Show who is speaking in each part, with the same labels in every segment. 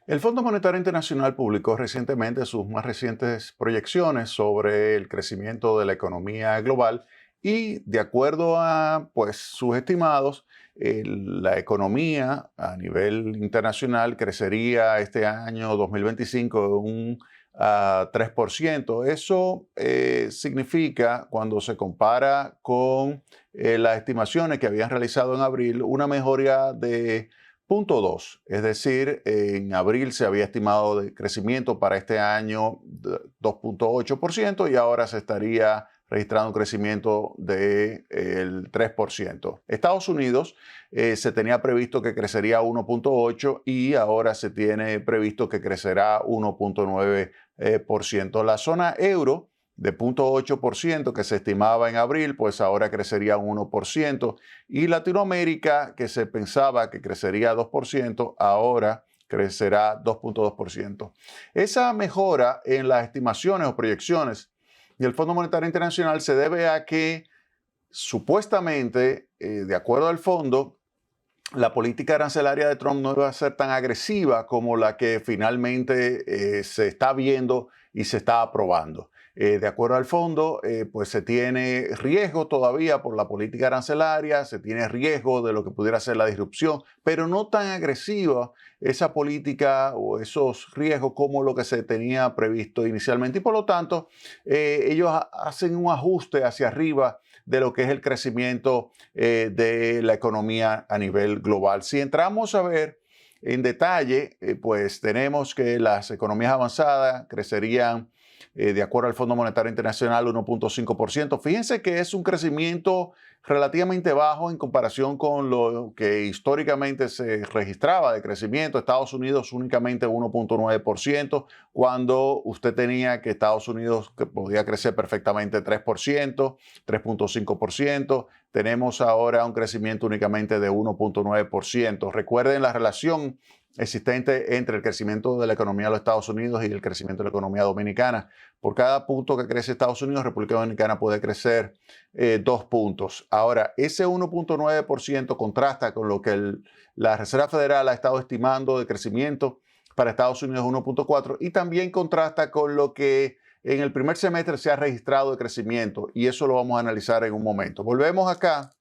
Speaker 1: El Fondo Monetario Internacional publicó recientemente sus más recientes proyecciones sobre el crecimiento de la economía global y de acuerdo a sus estimados, la economía a nivel internacional crecería este año 2025 un 3%. Eso significa, cuando se compara con las estimaciones que habían realizado en abril, una mejoría de 0,2, es decir, en abril se había estimado de crecimiento para este año de 2,8% y ahora se estaría registrando un crecimiento del 3%. Estados Unidos se tenía previsto que crecería 1,8 y ahora se tiene previsto que crecerá 1,9%. La zona euro de 0,8% que se estimaba en abril, pues ahora crecería un 1%. Y Latinoamérica, que se pensaba que crecería 2%, ahora crecerá 2,2%. Esa mejora en las estimaciones o proyecciones del Fondo Monetario Internacional se debe a que supuestamente, de acuerdo al fondo, la política arancelaria de Trump no iba a ser tan agresiva como la que finalmente se está viendo y se está aprobando. De acuerdo al fondo, pues se tiene riesgo todavía por la política arancelaria, se tiene riesgo de lo que pudiera ser la disrupción, pero no tan agresiva esa política o esos riesgos como lo que se tenía previsto inicialmente. Y por lo tanto, ellos hacen un ajuste hacia arriba de lo que es el crecimiento de la economía a nivel global. Si entramos a ver en detalle, pues tenemos que las economías avanzadas crecerían, de acuerdo al Fondo Monetario Internacional, 1,5%. Fíjense que es un crecimiento relativamente bajo en comparación con lo que históricamente se registraba de crecimiento. Estados Unidos únicamente 1,9%, cuando usted tenía que Estados Unidos que podía crecer perfectamente 3%, 3,5%. Tenemos ahora un crecimiento únicamente de 1,9%. Recuerden la relación existente entre el crecimiento de la economía de los Estados Unidos y el crecimiento de la economía dominicana. Por cada punto que crece Estados Unidos, República Dominicana puede crecer 2 puntos. Ahora, ese 1,9% contrasta con lo que la Reserva Federal ha estado estimando de crecimiento para Estados Unidos, 1,4%, y también contrasta con lo que en el primer semestre se ha registrado de crecimiento, y eso lo vamos a analizar en un momento. Volvemos acá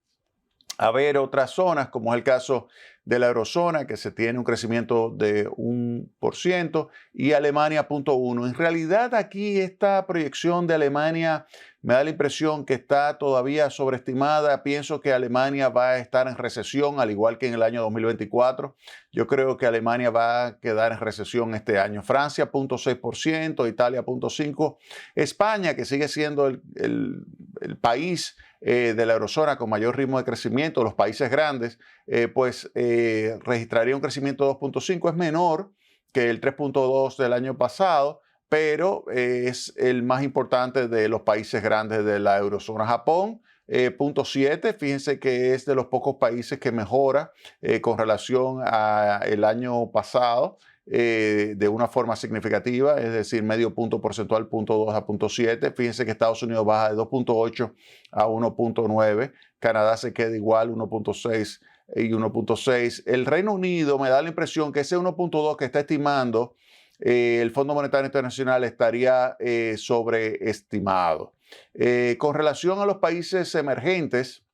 Speaker 1: a ver otras zonas, como es el caso de la eurozona, que se tiene un crecimiento de 1%, y Alemania 0,1%. En realidad, aquí esta proyección de Alemania me da la impresión que está todavía sobreestimada. Pienso que Alemania va a estar en recesión, al igual que en el año 2024. Yo creo que Alemania va a quedar en recesión este año. Francia 0,6%, Italia 0,5%. España, que sigue siendo el país de la eurozona con mayor ritmo de crecimiento, los países grandes, registraría un crecimiento de 2,5%. Es menor que el 3,2% del año pasado, pero es el más importante de los países grandes de la eurozona. Japón, 0,7%. Fíjense que es de los pocos países que mejora con relación al año pasado. De una forma significativa, es decir, medio punto porcentual, 0,2 a 0,7. Fíjense que Estados Unidos baja de 2,8 a 1,9. Canadá se queda igual, 1,6 y 1,6. El Reino Unido me da la impresión que ese 1,2 que está estimando el Fondo Monetario Internacional estaría sobreestimado. Con relación a los países emergentes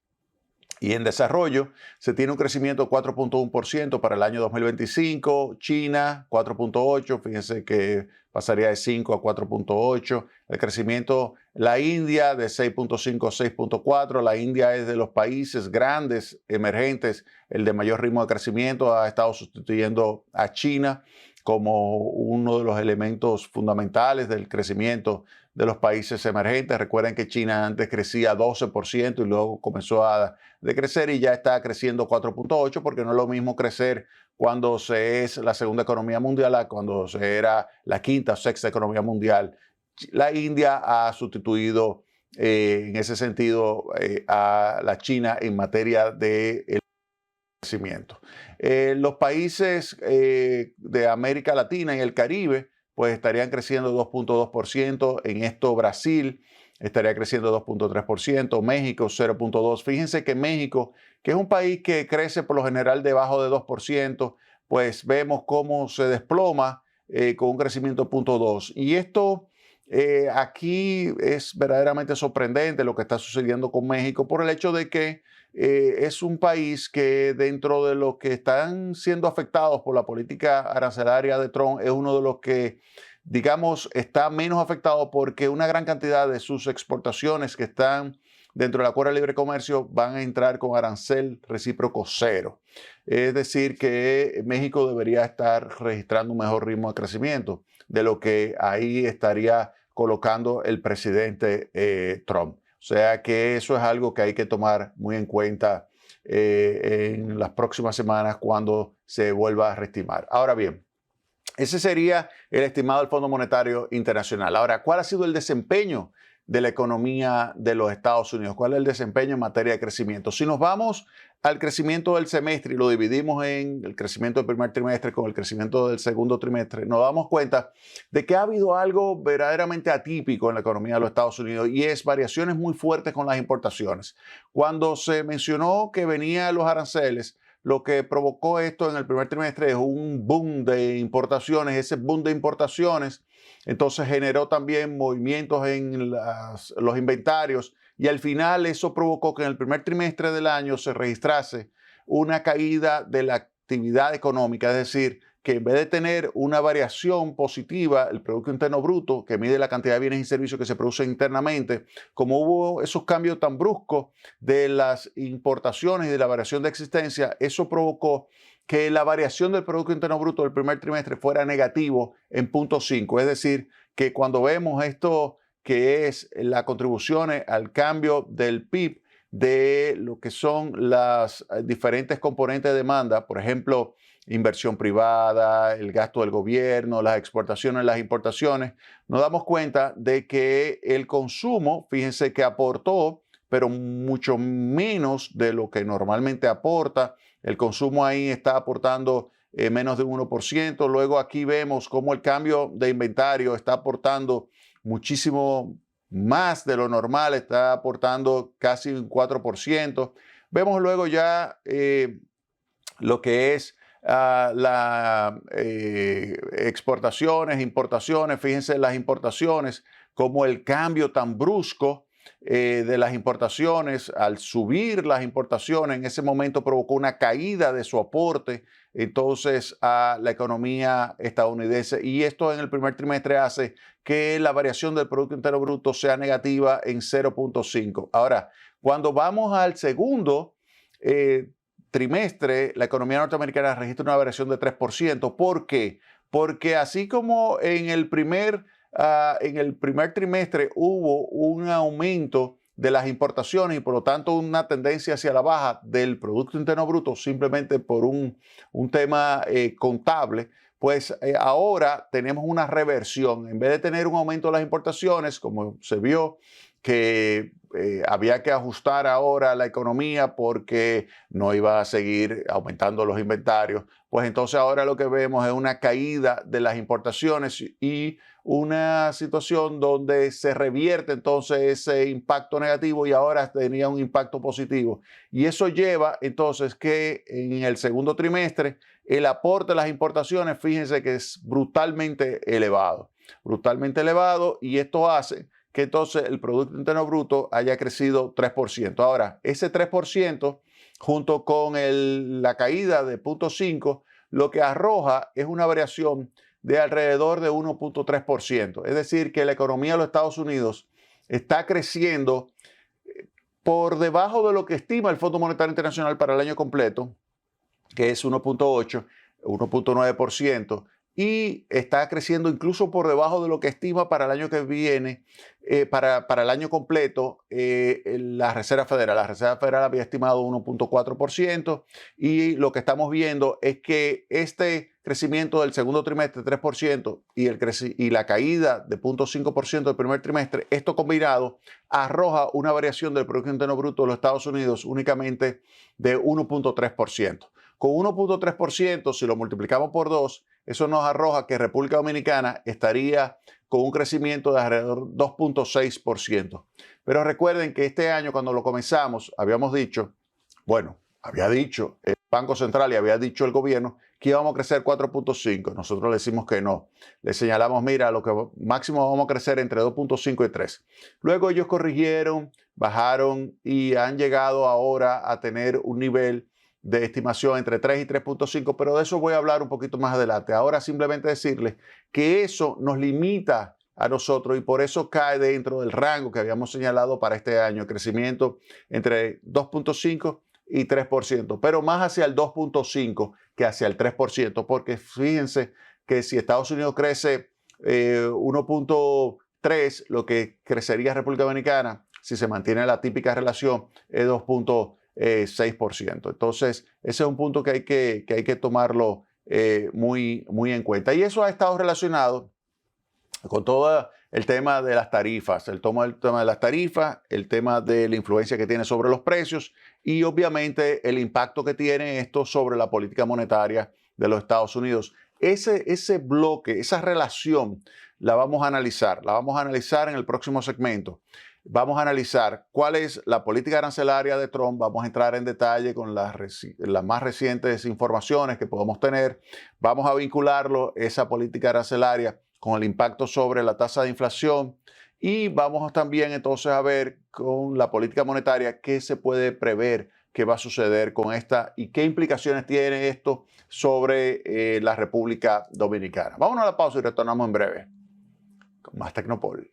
Speaker 1: y en desarrollo, se tiene un crecimiento de 4,1% para el año 2025. China, 4,8%. Fíjense que pasaría de 5 a 4,8%. El crecimiento, la India, de 6,5 a 6,4%. La India es de los países grandes, emergentes, el de mayor ritmo de crecimiento. Ha estado sustituyendo a China como uno de los elementos fundamentales del crecimiento de los países emergentes. Recuerden que China antes crecía 12% y luego comenzó a decrecer y ya está creciendo 4,8%, porque no es lo mismo crecer cuando se es la segunda economía mundial a cuando se era la quinta o sexta economía mundial. La India ha sustituido en ese sentido a la China en materia de crecimiento. Los países de América Latina y el Caribe pues estarían creciendo 2,2%. En esto Brasil estaría creciendo 2,3%, México 0,2%. Fíjense que México, que es un país que crece por lo general debajo de 2%, pues vemos cómo se desploma con un crecimiento de 0.2. Y esto aquí es verdaderamente sorprendente lo que está sucediendo con México por el hecho de que es un país que dentro de los que están siendo afectados por la política arancelaria de Trump es uno de los que, digamos, está menos afectado porque una gran cantidad de sus exportaciones que están dentro del Acuerdo de Libre Comercio van a entrar con arancel recíproco cero. Es decir, que México debería estar registrando un mejor ritmo de crecimiento de lo que ahí estaría colocando el presidente Trump. O sea que eso es algo que hay que tomar muy en cuenta en las próximas semanas cuando se vuelva a reestimar. Ahora bien, ese sería el estimado del Fondo Monetario Internacional. Ahora, ¿cuál ha sido el desempeño de la economía de los Estados Unidos? ¿Cuál es el desempeño en materia de crecimiento? Si nos vamos al crecimiento del semestre y lo dividimos en el crecimiento del primer trimestre con el crecimiento del segundo trimestre, nos damos cuenta de que ha habido algo verdaderamente atípico en la economía de los Estados Unidos y es variaciones muy fuertes con las importaciones. Cuando se mencionó que venían los aranceles, lo que provocó esto en el primer trimestre es un boom de importaciones. Ese boom de importaciones entonces generó también movimientos en los inventarios y al final eso provocó que en el primer trimestre del año se registrase una caída de la actividad económica, es decir, que en vez de tener una variación positiva, el Producto Interno Bruto, que mide la cantidad de bienes y servicios que se producen internamente, como hubo esos cambios tan bruscos de las importaciones y de la variación de existencia, eso provocó que la variación del Producto Interno Bruto del primer trimestre fuera negativo en 0.5. Es decir, que cuando vemos esto que es la contribución al cambio del PIB de lo que son las diferentes componentes de demanda, por ejemplo, inversión privada, el gasto del gobierno, las exportaciones, las importaciones, nos damos cuenta de que el consumo, fíjense que aportó, pero mucho menos de lo que normalmente aporta. El consumo ahí está aportando menos de un 1%. Luego aquí vemos cómo el cambio de inventario está aportando muchísimo más de lo normal, está aportando casi un 4%. Vemos luego ya lo que es las exportaciones, importaciones. Fíjense las importaciones, como el cambio tan brusco de las importaciones, al subir las importaciones, en ese momento provocó una caída de su aporte entonces a la economía estadounidense. Y esto en el primer trimestre hace que la variación del Producto Interno Bruto sea negativa en 0.5. Ahora, cuando vamos al segundo trimestre, la economía norteamericana registra una variación de 3%. ¿Por qué? Porque así como en el primer trimestre hubo un aumento de las importaciones y por lo tanto una tendencia hacia la baja del Producto Interno Bruto simplemente por un tema contable, pues ahora tenemos una reversión. En vez de tener un aumento de las importaciones, como se vio que había que ajustar ahora la economía porque no iba a seguir aumentando los inventarios, pues entonces ahora lo que vemos es una caída de las importaciones y una situación donde se revierte entonces ese impacto negativo y ahora tenía un impacto positivo. Y eso lleva entonces que en el segundo trimestre el aporte de las importaciones, fíjense que es brutalmente elevado, y esto hace que entonces el Producto Interno Bruto haya crecido 3%. Ahora, ese 3% junto con la caída de 0.5, lo que arroja es una variación de alrededor de 1.3%. Es decir, que la economía de los Estados Unidos está creciendo por debajo de lo que estima el Fondo Monetario Internacional para el año completo, que es 1.8, 1.9%, y está creciendo incluso por debajo de lo que estima para el año que viene, para el año completo, la Reserva Federal. La Reserva Federal había estimado 1.4% y lo que estamos viendo es que este crecimiento del segundo trimestre, 3%, y la caída de 0.5% del primer trimestre, esto combinado arroja una variación del Producto Interno Bruto de los Estados Unidos únicamente de 1.3%. Con 1.3%, si lo multiplicamos por 2, eso nos arroja que República Dominicana estaría con un crecimiento de alrededor de 2.6%. Pero recuerden que este año, cuando lo comenzamos, habíamos dicho, bueno, había dicho el Banco Central y había dicho el gobierno que íbamos a crecer 4.5. Nosotros le decimos que no. Le señalamos, mira, lo que máximo vamos a crecer entre 2.5 y 3. Luego ellos corrigieron, bajaron y han llegado ahora a tener un nivel de estimación entre 3 y 3.5, pero de eso voy a hablar un poquito más adelante. Ahora simplemente decirles que eso nos limita a nosotros y por eso cae dentro del rango que habíamos señalado para este año, crecimiento entre 2.5 y 3%, pero más hacia el 2.5 que hacia el 3%, porque fíjense que si Estados Unidos crece 1.3, lo que crecería República Dominicana, si se mantiene la típica relación, es 2.6%. Entonces, ese es un punto que hay que tomarlo muy en cuenta. Y eso ha estado relacionado con todo el tema de las tarifas, el tema de las tarifas, el tema de la influencia que tiene sobre los precios y obviamente el impacto que tiene esto sobre la política monetaria de los Estados Unidos. Ese bloque, esa relación la vamos a analizar en el próximo segmento. Vamos a analizar cuál es la política arancelaria de Trump, vamos a entrar en detalle con las más recientes informaciones que podemos tener, vamos a vincularlo, esa política arancelaria, con el impacto sobre la tasa de inflación y vamos también entonces a ver con la política monetaria qué se puede prever que va a suceder con esta y qué implicaciones tiene esto sobre la República Dominicana. Vámonos a la pausa y retornamos en breve con más Tecnopol.